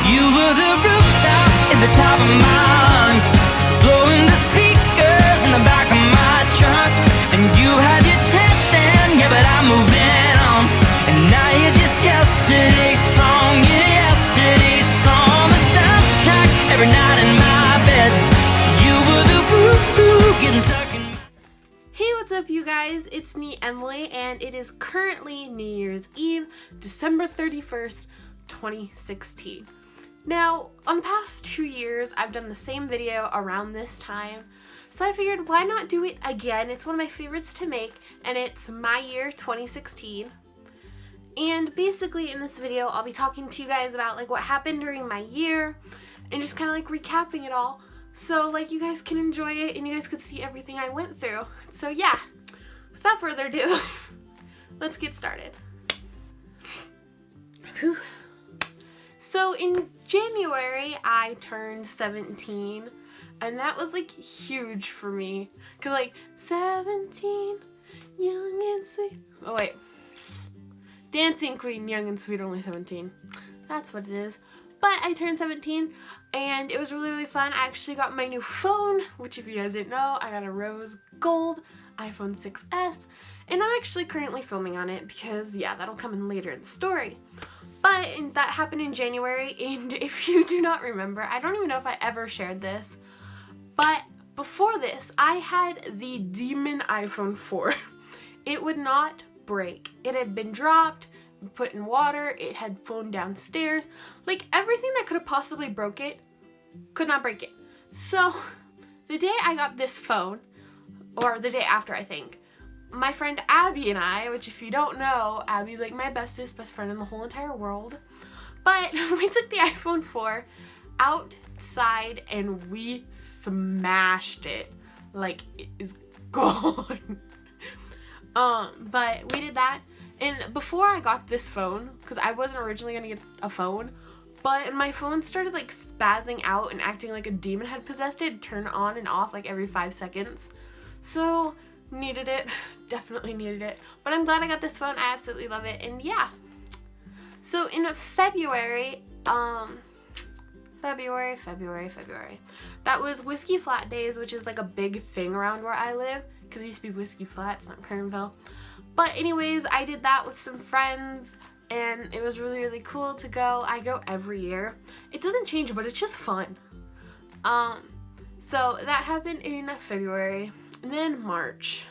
You were the rooftop at the top of my lungs, blowing the speakers in the back of my trunk. And you had your chance then, yeah, but I moved on. And now you're just yesterday's song, yeah, yesterday's song. The soundtrack every night in my bed. You were the woo-hoo getting stuck in. Hey, what's up you guys? It's me, Emily, and it is currently New Year's Eve, December 31st, 2016. Now, on the past 2 years, I've done the same video around this time, so I figured why not do it again? It's one of my favorites to make, and it's my year 2016. And basically in this video, I'll be talking to you guys about like what happened during my year, and just kind of like recapping it all, so like you guys can enjoy it and you guys could see everything I went through. So yeah, without further ado, let's get started. Whew. So in January, I turned 17, and that was like huge for me, cause like 17, young and sweet. Oh wait, Dancing Queen, young and sweet, only 17. That's what it is. But I turned 17, and it was really, really fun. I actually got my new phone, which if you guys didn't know, I got a rose gold iPhone 6S, and I'm actually currently filming on it because, yeah, that'll come in later in the story. But that happened in January, and if you do not remember, I don't even know if I ever shared this, but before this, I had the demon iPhone 4. It would not break. It had been dropped, put in water, it had flown downstairs, like everything that could have possibly broke it could not break it. So the day I got this phone, or the day after I think, my friend Abby and I, which if you don't know, Abby's like my best friend in the whole entire world, but we took the iPhone 4 outside and we smashed it. Like, it is gone. But we did that, and before I got this phone, because I wasn't originally gonna get a phone, but my phone started like spazzing out and acting like a demon had possessed it, turn on and off like every 5 seconds. So needed it, definitely needed it. But I'm glad I got this phone. I absolutely love it. And yeah, so in February, that was Whiskey Flat Days, which is like a big thing around where I live, because it used to be Whiskey Flat, it's not Kernville. But anyways, I did that with some friends, and it was really, really cool to go. I go every year. It doesn't change, but it's just fun. So that happened in February. And then March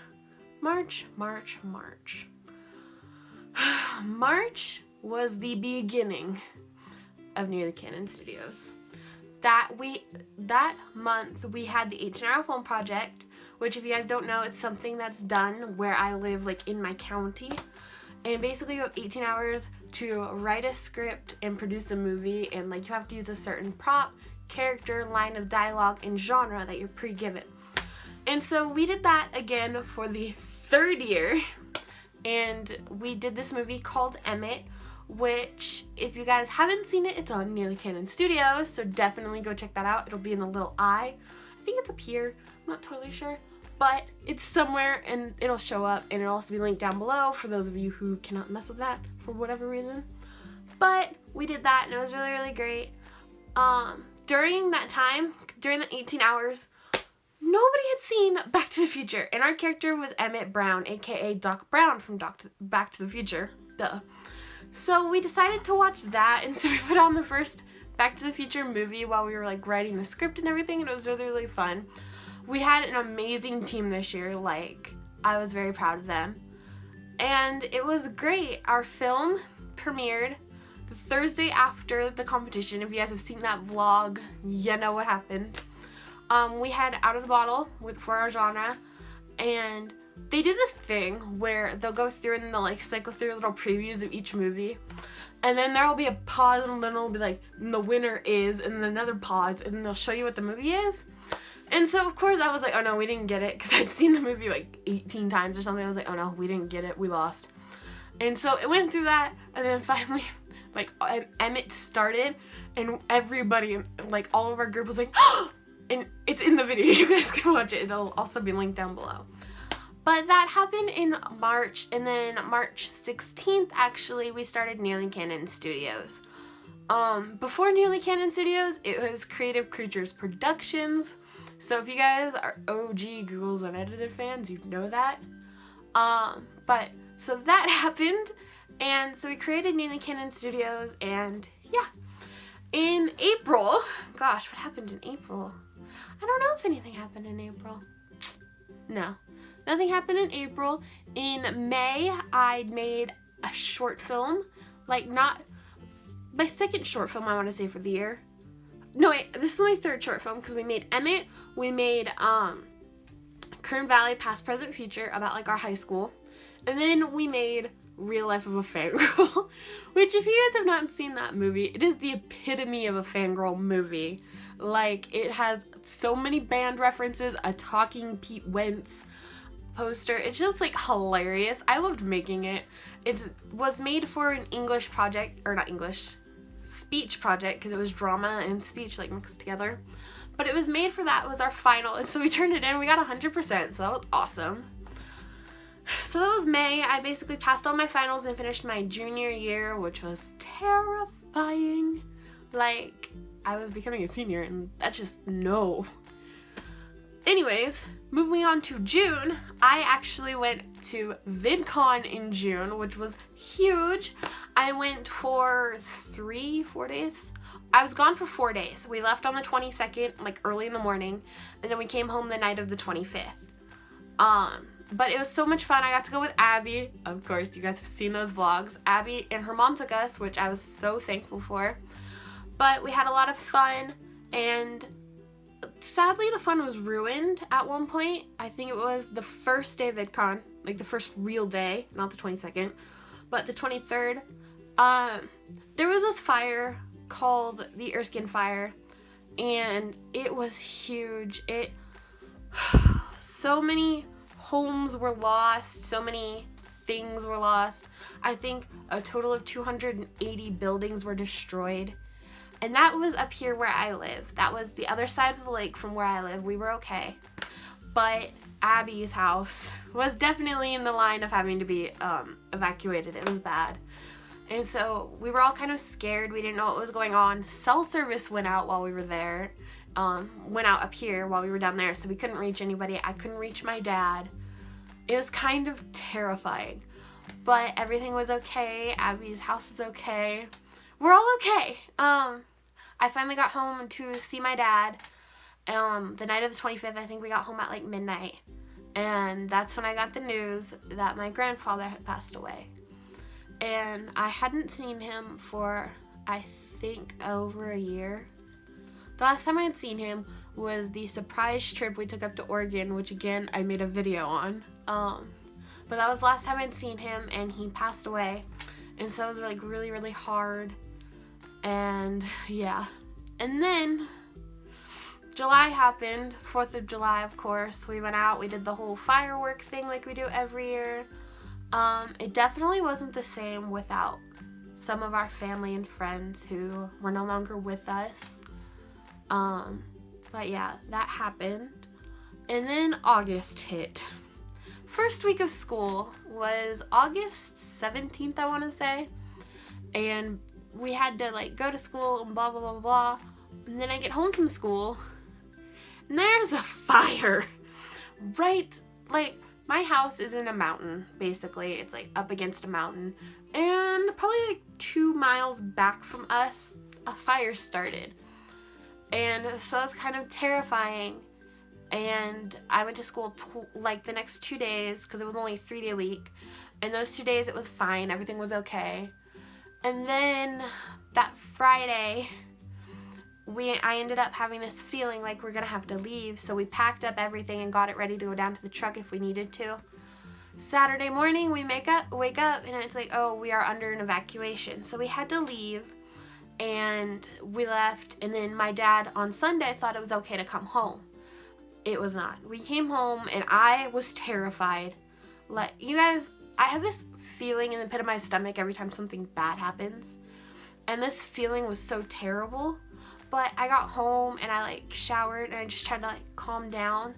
was the beginning of Near the Canon Studios. That month we had the 18-hour film project, which if you guys don't know, it's something that's done where I live, like in my county, and basically you have 18 hours to write a script and produce a movie, and like you have to use a certain prop, character, line of dialogue, and genre that you're pre-given. And so we did that again for the 3rd year, and we did this movie called Emmett, which if you guys haven't seen it, it's on Near the Canon Studios, so definitely go check that out. It'll be in the little eye. I think it's up here, I'm not totally sure, but it's somewhere and it'll show up, and it'll also be linked down below for those of you who cannot mess with that for whatever reason. But we did that, and it was really, really great. During that time, during the 18 hours, nobody had seen Back to the Future, and our character was Emmett Brown, aka Doc Brown from Back to the Future, duh. So we decided to watch that, and so we put on the first Back to the Future movie while we were like writing the script and everything, and it was really, really fun. We had an amazing team this year, like I was very proud of them, and it was great. Our film premiered the Thursday after the competition. If you guys have seen that vlog, you know what happened. We had Out of the Bottle for our genre, and they do this thing where they'll go through and they'll like cycle through little previews of each movie, and then there will be a pause, and then it'll be like, the winner is, and then another pause, and then they'll show you what the movie is. And so of course I was like, oh no, we didn't get it, because I'd seen the movie like 18 times or something. I was like, oh no, we didn't get it, we lost. And so it went through that, and then finally like Emmett started, and everybody, like all of our group was like, oh! And it's in the video, you guys can watch it, it'll also be linked down below. But that happened in March, and then March 16th, actually, we started Near the Canon Studios. Before Nearly Canon Studios, it was Creative Creatures Productions. So if you guys are OG GigglesUnedited fans, you'd know that. But so that happened, and so we created Nearly Canon Studios, and yeah. In April, gosh, what happened in April? I don't know if anything happened in April. No, nothing happened in April. In May, I made a short film, like not my second short film, I want to say, for the year. No, wait, this is my third short film, because we made Emmett, we made Kern Valley Past, Present, Future, about like our high school, and then we made Real Life of a Fangirl, which if you guys have not seen that movie, it is the epitome of a fangirl movie. Like, it has so many band references, a talking Pete Wentz poster. It's just like hilarious. I loved making it. It was made for an English project, or not English, speech project, because it was drama and speech like mixed together. But it was made for that. It was our final, and so we turned it in. We got 100%, so that was awesome. So that was May. I basically passed all my finals and finished my junior year, which was terrifying. Like, I was becoming a senior, and that's just no. Anyways, moving on to June, I actually went to VidCon in June, which was huge. I went for 4 days. I was gone for 4 days. We left on the 22nd, like early in the morning, and then we came home the night of the 25th. But it was so much fun. I got to go with Abby. Of course, you guys have seen those vlogs. Abby and her mom took us, which I was so thankful for. But we had a lot of fun, and sadly the fun was ruined at one point. I think it was the first day of VidCon, like the first real day, not the 22nd, but the 23rd. There was this fire called the Erskine Fire, and it was huge. So many homes were lost, so many things were lost. I think a total of 280 buildings were destroyed. And that was up here where I live. That was the other side of the lake from where I live. We were okay. But Abby's house was definitely in the line of having to be evacuated. It was bad. And so we were all kind of scared. We didn't know what was going on. Cell service went out while we were there. Went out up here while we were down there, so we couldn't reach anybody. I couldn't reach my dad. It was kind of terrifying, but everything was okay. Abby's house is okay. We're all okay. I finally got home to see my dad. The night of the 25th, I think we got home at like midnight, and that's when I got the news that my grandfather had passed away. And I hadn't seen him for, I think, over a year. The last time I had seen him was the surprise trip we took up to Oregon, which again, I made a video on. But that was the last time I'd seen him, and he passed away. And so it was like really, really hard. And yeah. And then July happened, 4th of July, of course. We went out, we did the whole firework thing like we do every year. It definitely wasn't the same without some of our family and friends who were no longer with us. But yeah, that happened. And then August hit. First week of school was August 17th, I want to say. And we had to like go to school and blah, blah, blah, blah. And then I get home from school and there's a fire. Right, like my house is in a mountain, basically. It's like up against a mountain. And probably like 2 miles back from us, a fire started. And so it's kind of terrifying. And I went to school like the next 2 days because it was only a 3-day week. And those 2 days it was fine. Everything was okay. And then that Friday, I ended up having this feeling like we're going to have to leave. So we packed up everything and got it ready to go down to the truck if we needed to. Saturday morning, we wake up and it's like, oh, we are under an evacuation. So we had to leave. And we left, and then my dad on Sunday thought it was okay to come home. It was not. We came home, and I was terrified. Like, you guys, I have this feeling in the pit of my stomach every time something bad happens. And this feeling was so terrible. But I got home, and I, like, showered, and I just tried to, like, calm down.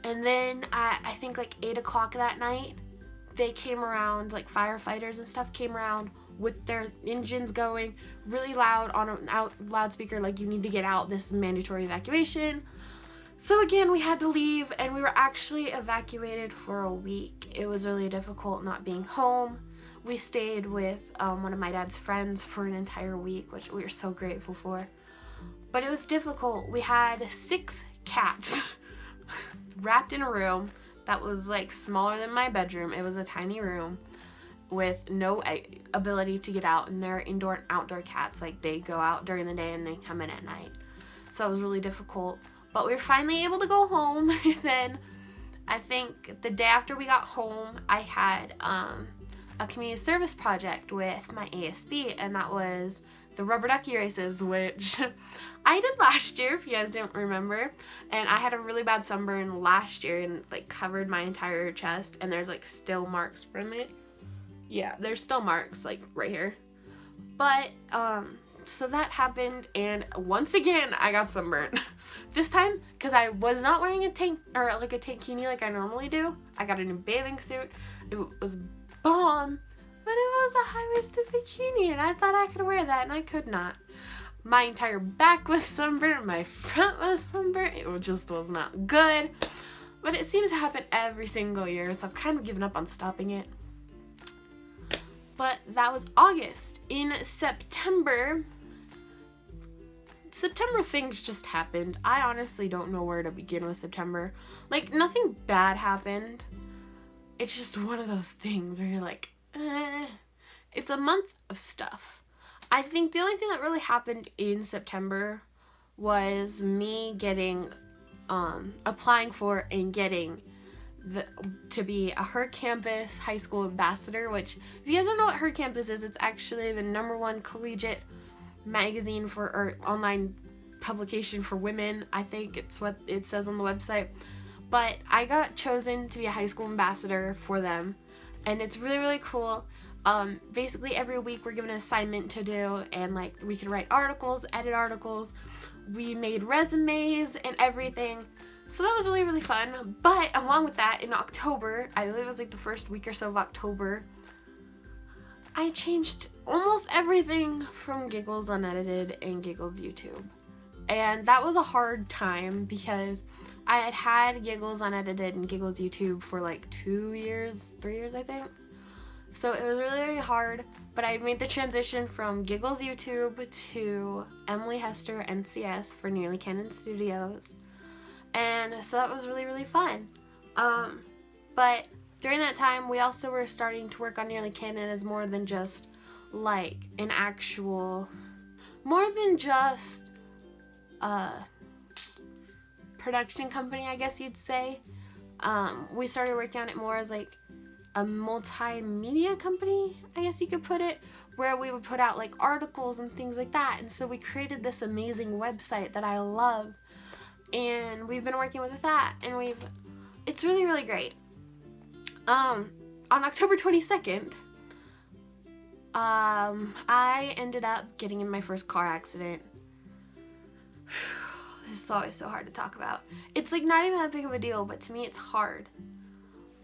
And then I think, like, 8 o'clock that night, they came around, like, firefighters and stuff came around with their engines going really loud on a loudspeaker, like, you need to get out, this is mandatory evacuation. So again, we had to leave, and we were actually evacuated for a week. It was really difficult not being home. We stayed with one of my dad's friends for an entire week, which we were so grateful for. But it was difficult. We had 6 cats wrapped in a room that was like smaller than my bedroom. It was a tiny room with no ability to get out, and they're indoor and outdoor cats. Like, they go out during the day and they come in at night. So it was really difficult. But we were finally able to go home. And then I think the day after we got home, I had a community service project with my ASB, and that was the rubber ducky races, which I did last year, if you guys don't remember. And I had a really bad sunburn last year and like covered my entire chest, and there's like still marks from it. Yeah, there's still marks like right here. But so that happened, and once again I got sunburned. This time, because I was not wearing a tank or like a tankini like I normally do. I got a new bathing suit. It was bomb, but it was a high-waisted bikini, and I thought I could wear that, and I could not. My entire back was sunburned, my front was sunburned. It just was not good. But it seems to happen every single year, so I've kind of given up on stopping it. But that was August. In September, things just happened. I honestly don't know where to begin with September. Like, nothing bad happened. It's just one of those things where you're like, It's a month of stuff. I think the only thing that really happened in September was me getting, applying for and getting to be a Her Campus high school ambassador, which, if you guys don't know what Her Campus is, it's actually the #1 collegiate magazine or online publication for women. I think it's what it says on the website. But I got chosen to be a high school ambassador for them, and it's really, really cool. Basically every week we're given an assignment to do, and like we can write articles, edit articles. We made resumes and everything. So that was really, really fun. But along with that, in October, I believe it was like the first week or so of October, I changed almost everything from Giggles Unedited and Giggles YouTube. And that was a hard time because I had Giggles Unedited and Giggles YouTube for like 3 years, I think. So it was really, really hard, but I made the transition from Giggles YouTube to Emily Hester NCS for Nearly Canon Studios. And so that was really, really fun. But during that time, we also were starting to work on Nearly Canon as more than just like an actual, more than just production company, I guess you'd say. We started working on it more as like a multimedia company, I guess you could put it, where we would put out like articles and things like that. And so we created this amazing website that I love, and we've been working with that, and it's really, really great. On October 22nd, I ended up getting in my first car accident. This is always so hard to talk about. It's like not even that big of a deal, but to me it's hard.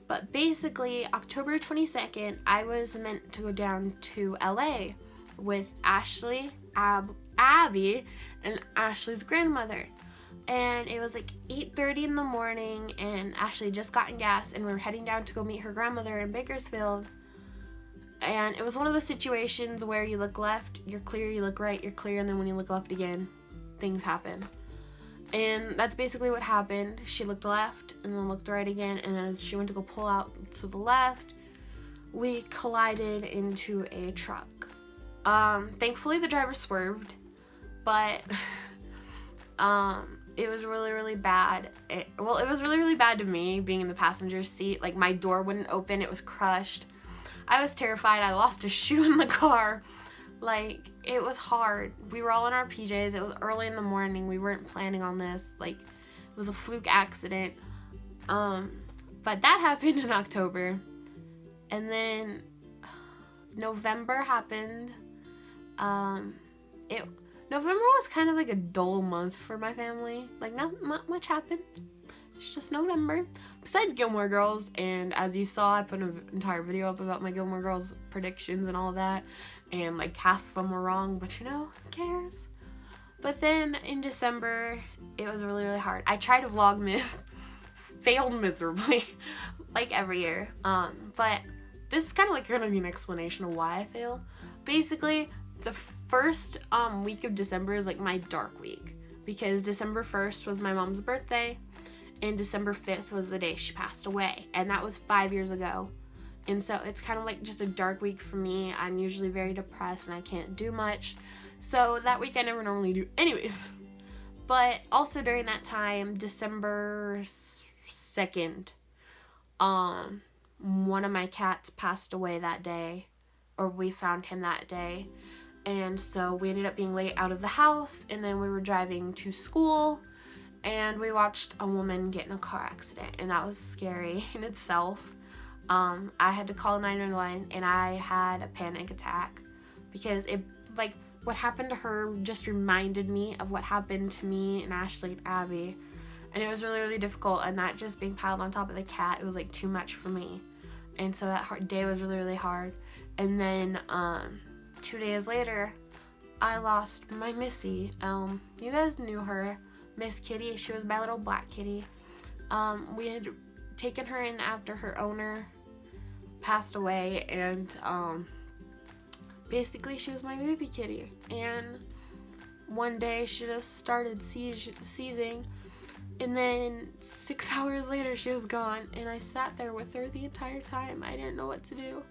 But basically, October 22nd, I was meant to go down to LA with Ashley, Abby, and Ashley's grandmother. And it was like 8:30 in the morning, and Ashley just gotten gas, and we were heading down to go meet her grandmother in Bakersfield. And it was one of those situations where you look left, you're clear, you look right, you're clear, and then when you look left again, things happen. And that's basically what happened. She looked left and then looked right again, and then as she went to go pull out to the left, we collided into a truck. Thankfully the driver swerved, but it was really, really bad. It was really, really bad to me being in the passenger seat. Like, my door wouldn't open, it was crushed. I was terrified. I lost a shoe in the car. Like, it was hard. We were all in our PJs. It was early in the morning. We weren't planning on this. Like, it was a fluke accident. But that happened in October. And then November happened. November was kind of like a dull month for my family. Like, not much happened. It's just November. Besides Gilmore Girls, and as you saw, I put an entire video up about my Gilmore Girls predictions and all of that. and like half of them were wrong, but you know, who cares? But then in December, it was really, really hard. I tried to Vlogmas, failed miserably, like every year. But this is kind of like going to be an explanation of why I failed. Basically, the first week of December is like my dark week, because December 1st was my mom's birthday, and December 5th was the day she passed away, and that was 5 years ago. And so it's kind of like just a dark week for me. I'm usually very depressed and I can't do much. So that week I never normally do anyways. But also during that time, December 2nd, one of my cats passed away that day, or we found him that day. And so we ended up being late out of the house, and then we were driving to school, and we watched a woman get in a car accident, and that was scary in itself. I had to call 911, and I had a panic attack because it, like, what happened to her just reminded me of what happened to me and Ashley and Abby, and it was really, really difficult. And that just being piled on top of the cat, it was like too much for me, and so that day was really, really hard. And then 2 days later, I lost my Missy. You guys knew her, Miss Kitty. She was my little black kitty. We had taken her in after her owner passed away, and basically she was my baby kitty. And one day she just started seizing, and then 6 hours later she was gone, and I sat there with her the entire time. I didn't know what to do.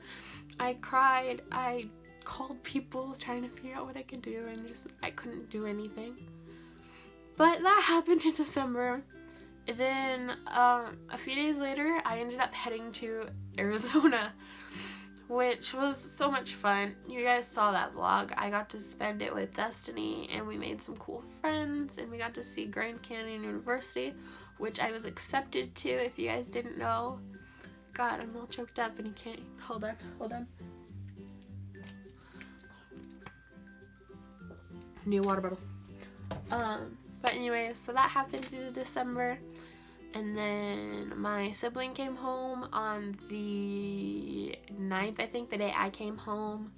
I cried. I called people trying to figure out what I could do, and I couldn't do anything. But that happened in December. And then a few days later, I ended up heading to Arizona, which was so much fun. You guys saw that vlog. I got to spend it with Destiny, and we made some cool friends, and we got to see Grand Canyon University, which I was accepted to, if you guys didn't know. God, I'm all choked up and you can't. Hold on. New water bottle. But anyways, so that happened in December. And then my sibling came home on the 9th, I think, the day I came home.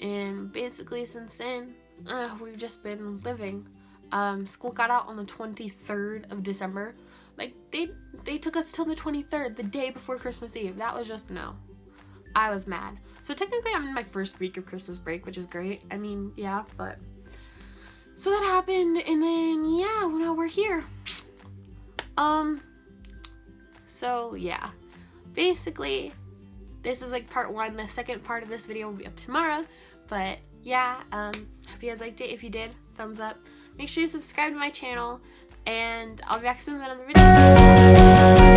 And basically since then, we've just been living. School got out on the 23rd of December. Like, they took us till the 23rd, the day before Christmas Eve. That was just no. I was mad. So technically I'm in my first week of Christmas break, which is great. I mean, yeah, but... So that happened, and then, yeah, well, now we're here. So, yeah. Basically, this is, like, part 1. The second part of this video will be up tomorrow. But, yeah, hope you guys liked it. If you did, thumbs up. Make sure you subscribe to my channel, and I'll be back soon with another video.